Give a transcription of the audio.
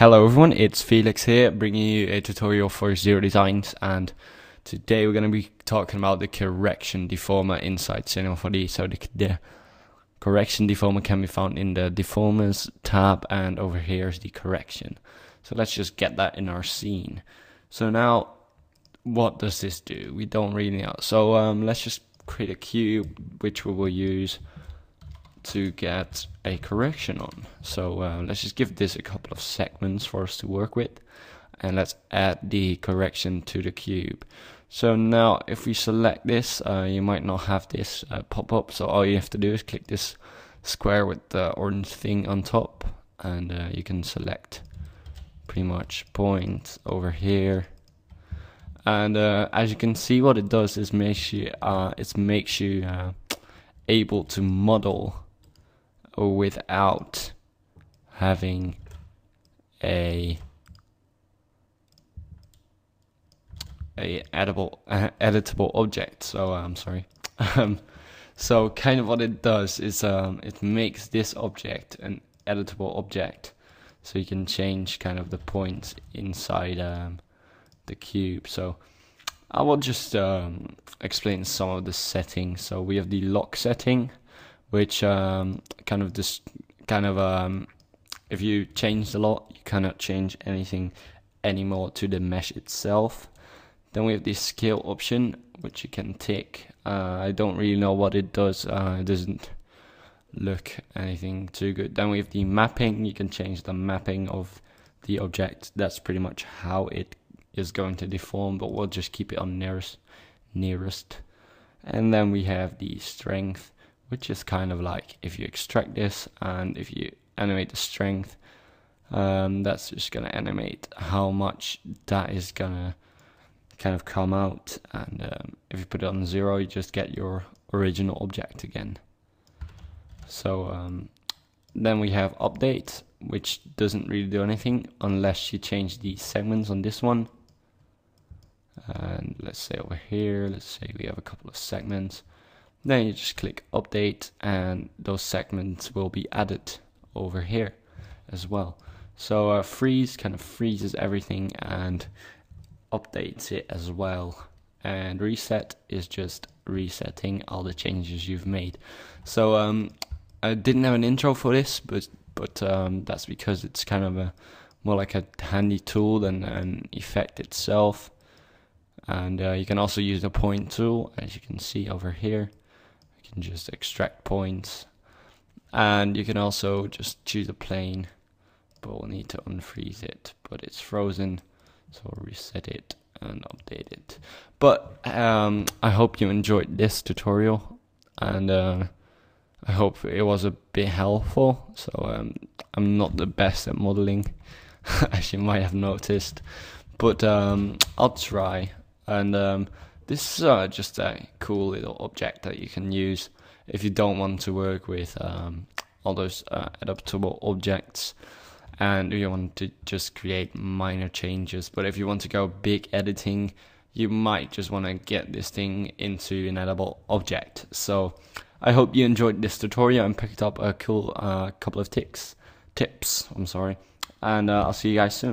Hello everyone, it's Felix here, bringing you a tutorial for Zero Designs, and today we're going to be talking about the correction deformer inside Cinema 4D. So the correction deformer can be found in the Deformers tab, and over here is the correction. So let's just get that in our scene. So now, what does this do? We don't really know. So let's just create a cube, which we will use to get a correction on. So let's just give this a couple of segments for us to work with, and let's add the correction to the cube. So now if we select this, you might not have this pop up, so all you have to do is click this square with the orange thing on top, and you can select pretty much point over here. And as you can see, what it does is makes you able to model without having a editable object. So I'm sorry. So kind of what it does is it makes this object an editable object, so you can change kind of the points inside the cube. So I will just explain some of the settings. So we have the lock setting, which if you change the lock, you cannot change anything anymore to the mesh itself. Then we have the scale option, which you can tick. I don't really know what it does. It doesn't look anything too good. Then we have the mapping. You can change the mapping of the object. That's pretty much how it is going to deform, but we'll just keep it on nearest. And then we have the strength, which is kind of like if you extract this and if you animate the strength, that's just gonna animate how much that is gonna kind of come out. And if you put it on 0, you just get your original object again. So then we have update, which doesn't really do anything unless you change the segments on this one. And let's say over here, let's say we have a couple of segments. Then you just click update, and those segments will be added over here as well. So freeze kind of freezes everything and updates it as well. And reset is just resetting all the changes you've made. So I didn't have an intro for this, but that's because it's kind of more like a handy tool than an effect itself. And you can also use the point tool, as you can see over here. You can just extract points, and you can also just choose a plane, but we'll need to unfreeze it, but it's frozen, so we'll reset it and update it. But I hope you enjoyed this tutorial, and I hope it was a bit helpful. So I'm not the best at modeling, as you might have noticed, but I'll try. And this is just a cool little object that you can use if you don't want to work with all those adaptable objects, and you want to just create minor changes. But if you want to go big editing, you might just want to get this thing into an editable object. So I hope you enjoyed this tutorial and picked up a cool couple of tips. I'm sorry, and I'll see you guys soon.